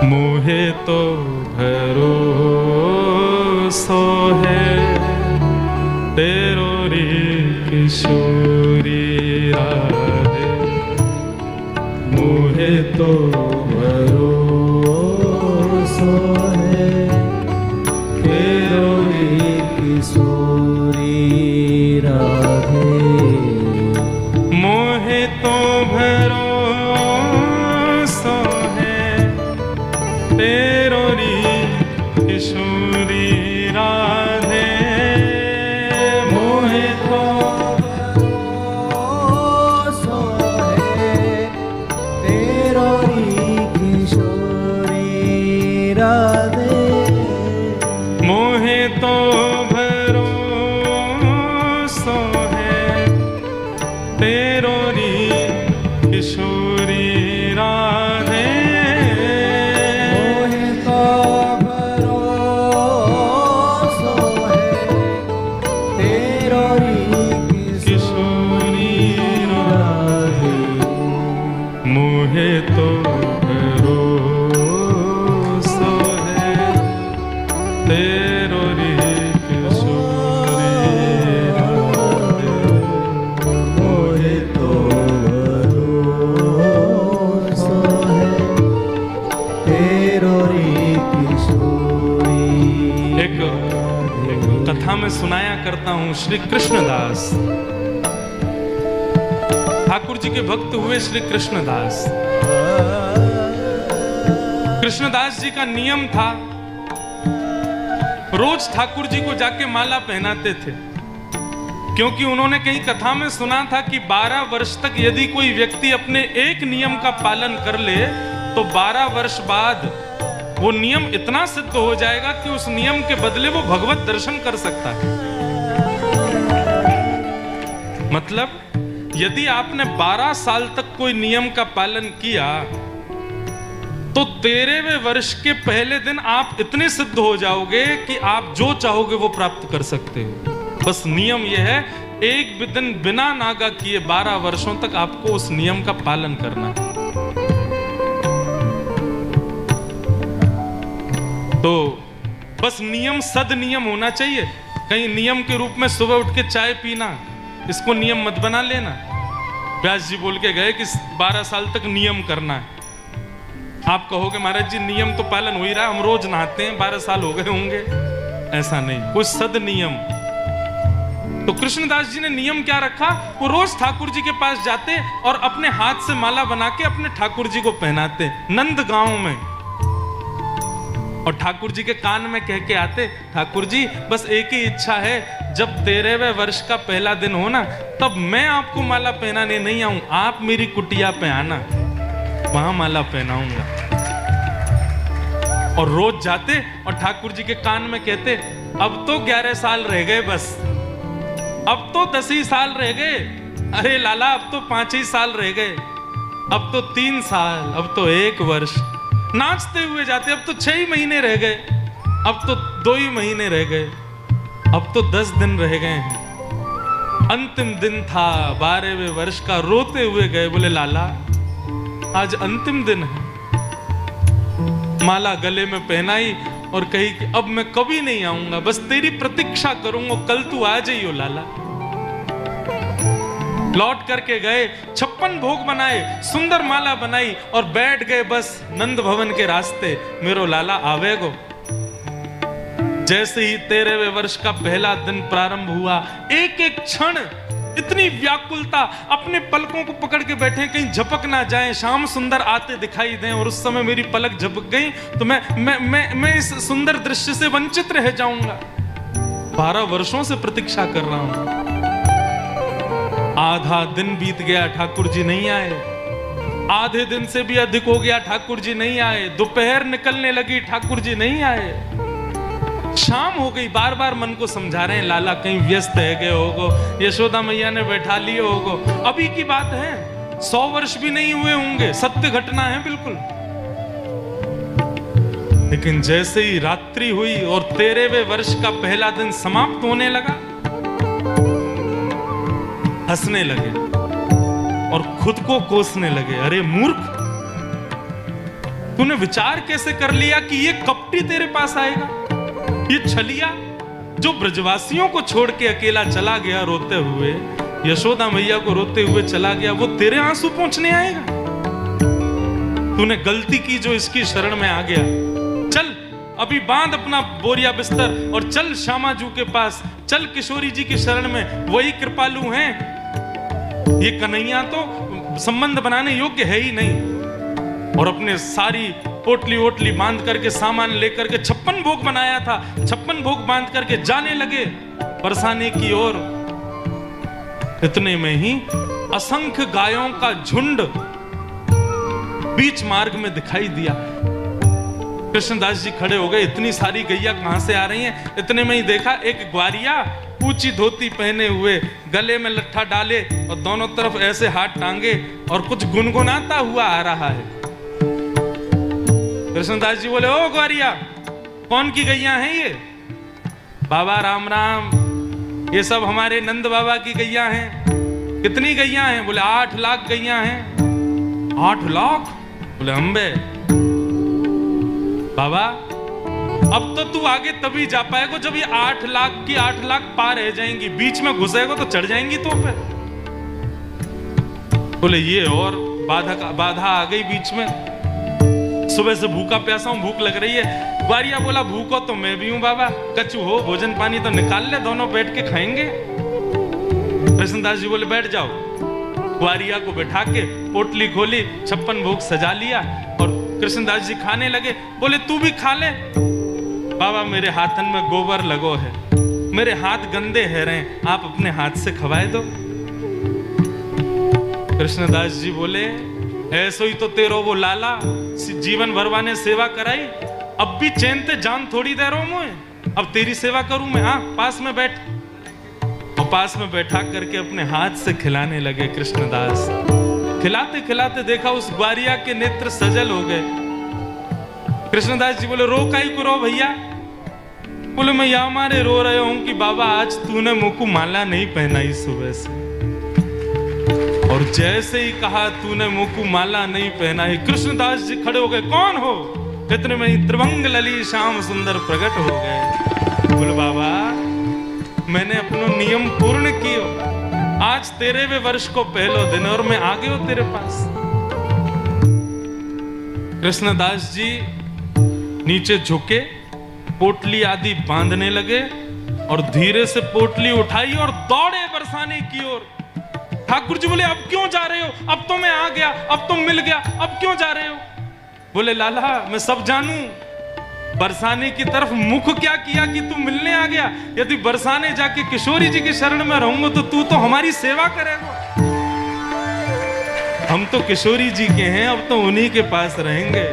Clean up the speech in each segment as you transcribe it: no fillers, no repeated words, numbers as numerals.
मोहे तो भरोसो है तेरो रे किशोरी राधे। मोहे तो भरोसो है तेरो रे किशोरी राधे। मोहे तो भरोसो है तेरो रे किशोरी राधे। मोहे तो भरोसो है तेरो रे किशोरी राधे। मोहे तो भरोसो है तेरो री किशोरी राधे। मोहे तो भरोसो है तेरो रे किशोरी राधे। मोहे तो भरोसो है तेरो री किशोरी राधे। मोहे तो भरोसो है तेरो रे किशोरी। एक कथा में सुनाया करता हूँ। श्री कृष्णदास ठाकुर जी के भक्त हुए। श्री कृष्णदास कृष्णदास जी का नियम था, रोज ठाकुर जी को जाके माला पहनाते थे, क्योंकि उन्होंने कहीं कथा में सुना था कि 12 वर्ष तक यदि कोई व्यक्ति अपने एक नियम का पालन कर ले तो 12 वर्ष बाद वो नियम इतना सिद्ध हो जाएगा कि उस नियम के बदले वो भगवत दर्शन कर सकता है। मतलब यदि आपने 12 साल तक कोई नियम का पालन किया तो 13वें वर्ष के पहले दिन आप इतने सिद्ध हो जाओगे कि आप जो चाहोगे वो प्राप्त कर सकते हो। बस नियम यह है, एक भी दिन बिना नागा किए 12 वर्षों तक आपको उस नियम का पालन करना है। तो बस नियम सद नियम होना चाहिए। कहीं नियम के रूप में सुबह उठ के चाय पीना, इसको नियम मत बना लेना। व्यास जी बोल के गए कि 12 साल तक नियम करना है। आप कहोगे महाराज जी नियम तो पालन हो ही रहा है, हम रोज नहाते हैं, 12 साल हो गए होंगे। ऐसा नहीं, कुछ सद नियम। तो कृष्णदास जी ने नियम क्या रखा, वो रोज ठाकुर जी के पास जाते और अपने हाथ से माला बना के अपने ठाकुर जी को पहनाते नंद गांव में, और ठाकुर जी के कान में कह के आते, ठाकुर जी बस एक ही इच्छा है, जब 13वें वर्ष का पहला दिन हो ना तब मैं आपको माला पहनाने नहीं आऊं, आप मेरी कुटिया पे आना, वहां माला पहनाऊंगा। और रोज जाते और ठाकुर जी के कान में कहते, अब तो 11 साल रह गए, बस अब तो 10 ही साल रह गए, अरे लाला अब तो 5 ही साल रह गए, अब तो 3 साल, अब तो 1 वर्ष। नाचते हुए जाते, अब तो 6 ही महीने रह गए, अब तो 2 ही महीने रह गए, अब तो 10 दिन रह गए हैं। अंतिम दिन था 12वें वर्ष का, रोते हुए गए, बोले लाला आज अंतिम दिन है। माला गले में पहनाई और कही कि अब मैं कभी नहीं आऊंगा, बस तेरी प्रतीक्षा करूंगा, कल तू आ जाइयो लाला। लौट करके गए, 56 भोग बनाए, सुंदर माला बनाई और बैठ गए बस नंद भवन के रास्ते, मेरो लाला आवेगो। जैसे ही 13वें वर्ष का पहला दिन प्रारंभ हुआ, एक एक क्षण इतनी व्याकुलता, अपने पलकों को पकड़ के बैठे कहीं झपक ना जाए, श्याम सुंदर आते दिखाई दें, और उस समय मेरी पलक झपक गई तो मैं इस सुंदर दृश्य से वंचित रह जाऊंगा। 12 वर्षों से प्रतीक्षा कर रहा हूं। आधा दिन बीत गया, ठाकुर जी नहीं आए। आधे दिन से भी अधिक हो गया, ठाकुर जी नहीं आए। दोपहर निकलने लगी, ठाकुर जी नहीं आए। शाम हो गई, बार बार मन को समझा रहे हैं, लाला कहीं व्यस्त है गए होगो, यशोदा मैया ने बैठा लिए होगो। अभी की बात है, 100 वर्ष भी नहीं हुए होंगे, सत्य घटना है बिल्कुल। लेकिन जैसे ही रात्रि हुई और 13वें वर्ष का पहला दिन समाप्त होने लगा, हंसने लगे और खुद को कोसने लगे, अरे मूर्ख, तूने विचार कैसे कर लिया कि ये कपटी तेरे पास आएगा? ये छलिया जो ब्रजवासियों को छोड़ के अकेला चला गया रोते हुए, यशोदा मैया को रोते हुए चला गया, वो तेरे आंसू पहुंचने आएगा? तूने गलती की जो इसकी शरण में आ गया। चल अभी बांध अपना बोरिया बिस्तर और चल श्यामाजू के पास, चल किशोरी जी की शरण में, वही कृपालु हैं। ये कन्हैया तो संबंध बनाने योग्य है ही नहीं। और अपने सारी पोटली ओटली बांध करके सामान लेकर के 56 भोग बनाया था, 56 भोग बांध करके जाने लगे बरसाने की ओर। इतने में ही असंख्य गायों का झुंड बीच मार्ग में दिखाई दिया। कृष्णदास जी खड़े हो गए, इतनी सारी गैया कहां से आ रही हैं? इतने में ही देखा एक ग्वारिया ऊंची धोती पहने हुए, गले में लट्ठा डाले और दोनों तरफ ऐसे हाथ टांगे और कुछ गुनगुनाता हुआ आ रहा है। कृष्णदास जी बोले, ओ ग्वारिया, कौन की गैया हैं ये? बाबा राम राम, ये सब हमारे नंद बाबा की गैया हैं। कितनी गैया हैं? बोले 8 लाख गैया हैं। 8 लाख? बोले अम्बे। बाबा अब तो तू आगे तभी जा पाएगा जब ये 8 लाख की 8 लाख पार रह जाएंगी, बीच में घुसेगा तो चढ़ जाएंगी तो पे। बोले ये और बाधा आ गई बीच में। सुबह से भूखा प्यासा हूं, भूख लग रही है। ग्वारिया बोला, भूखो तो मैं भी हूं बाबा, कचू हो, भोजन पानी तो निकाल ले, दोनों बैठ के खाएंगे। कृष्णदास जी बोले बैठ जाओ। ग्वारिया को बैठा के पोटली खोली, 56 भोग सजा लिया और कृष्णदास जी खाने लगे। बोले तू भी खा ले। बाबा मेरे हाथन में गोबर लगो है, मेरे हाथ गंदे है रहे, आप अपने हाथ से खवाए दो। कृष्णदास जी बोले, ऐसो ही तो तेरो वो लाला जीवन भरवाने सेवा कराई, अब भी चैन ते जान थोड़ी दे रहा हूं मैं, अब तेरी सेवा करूं मैं? हाँ पास में बैठ। और पास में बैठा करके अपने हाथ से खिलाने लगे कृष्णदास। खिलाते खिलाते देखा उस ग्वारिया के नेत्र सजल हो गए। कृष्णदास जी बोले, रो काई को रो भैया? बोले मैं या मारे रो रहे हूं कि बाबा आज तूने मुंह को माला नहीं पहनाई सुबह से, और जैसे ही कहा तूने मुंह को माला नहीं पहनाई, कृष्णदास जी खड़े हो गए, कौन हो? इतने में ही त्रिभंग लली श्याम सुंदर प्रकट हो गए। बोले बाबा मैंने अपना नियम पूर्ण कियो, आज तेरे वे वर्ष को पहलो दिन और मैं आ गयो तेरे पास। कृष्णदास जी नीचे झुके, पोटली आदि बांधने लगे और धीरे से पोटली उठाई और दौड़े बरसाने की ओर। ठाकुर जी बोले, अब क्यों जा रहे हो? अब तो मैं आ गया, अब तो मिल गया, अब क्यों जा रहे हो? बोले लाला मैं सब जानू, बरसाने की तरफ मुख क्या किया कि तू मिलने आ गया? यदि बरसाने जाके किशोरी जी की शरण में रहूंगा तो तू तो हमारी सेवा करेगा। हम तो किशोरी जी के हैं, अब तो उन्हीं के पास रहेंगे।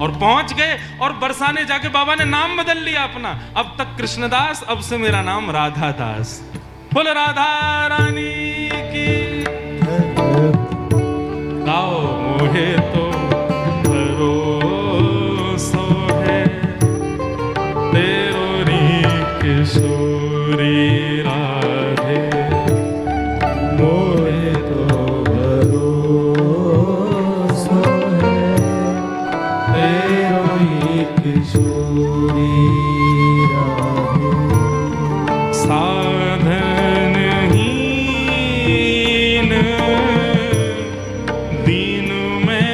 और पहुंच गए और बरसाने जाके बाबा ने नाम बदल लिया अपना, अब तक कृष्णदास, अब से मेरा नाम राधा दास। बोले राधा रानी की गाओ मोहे तो भरोसो है, तेरो री किशोरी राधे, मोहे तो भरोसो है, तेरो ही किशोरी राधे। साधन हीन दीन में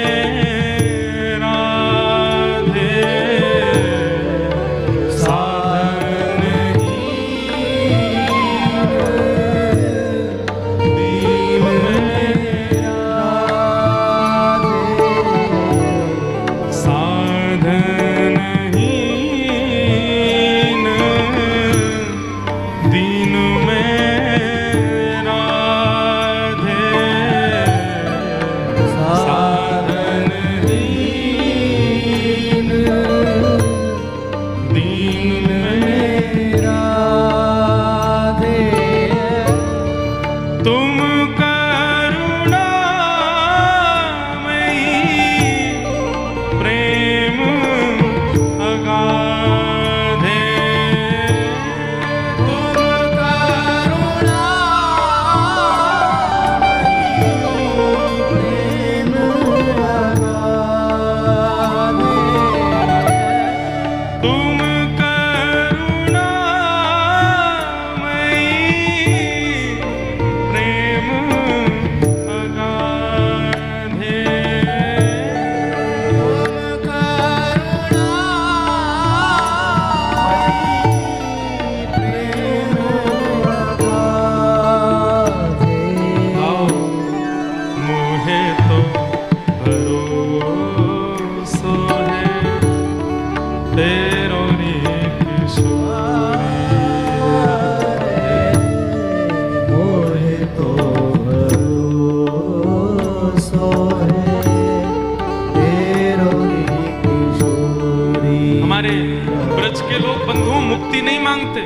मांगते।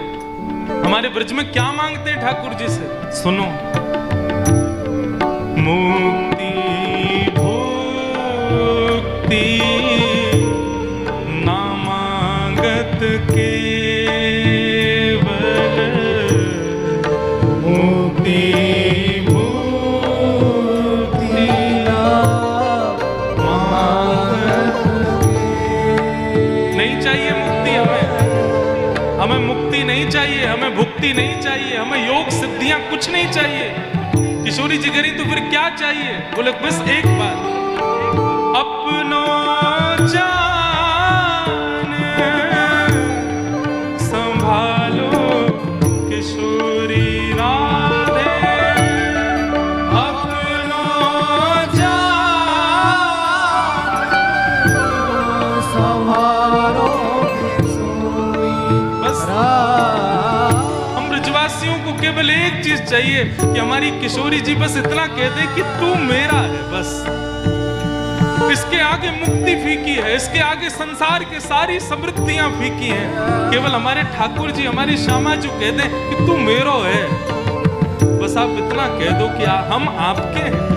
हमारे ब्रज में क्या मांगते हैं ठाकुर जी से, सुनो। मुक्ति भुक्ति ना मांगत केवल, मुक्ति भुक्ति ना मांगत नहीं चाहिए मुक्ति हमें मुक्ति नहीं चाहिए, हमें भुक्ति नहीं चाहिए, हमें योग सिद्धियां कुछ नहीं चाहिए। किशोरी जी कह रही तो फिर क्या चाहिए? बोले बस एक बात, अपनो जान संभालो किशोरी राधे, अपनो जान संभालो। बस हम ब्रजवासियों को केवल एक चीज चाहिए कि हमारी किशोरी जी बस इतना कह दे कि तू मेरा है, बस। इसके आगे मुक्ति फीकी है, इसके आगे संसार के सारी समृद्धियां फीकी हैं। केवल हमारे ठाकुर जी, हमारी श्यामा जी कह दे कि तू मेरो है, बस आप इतना कह दो कि हम आपके हैं।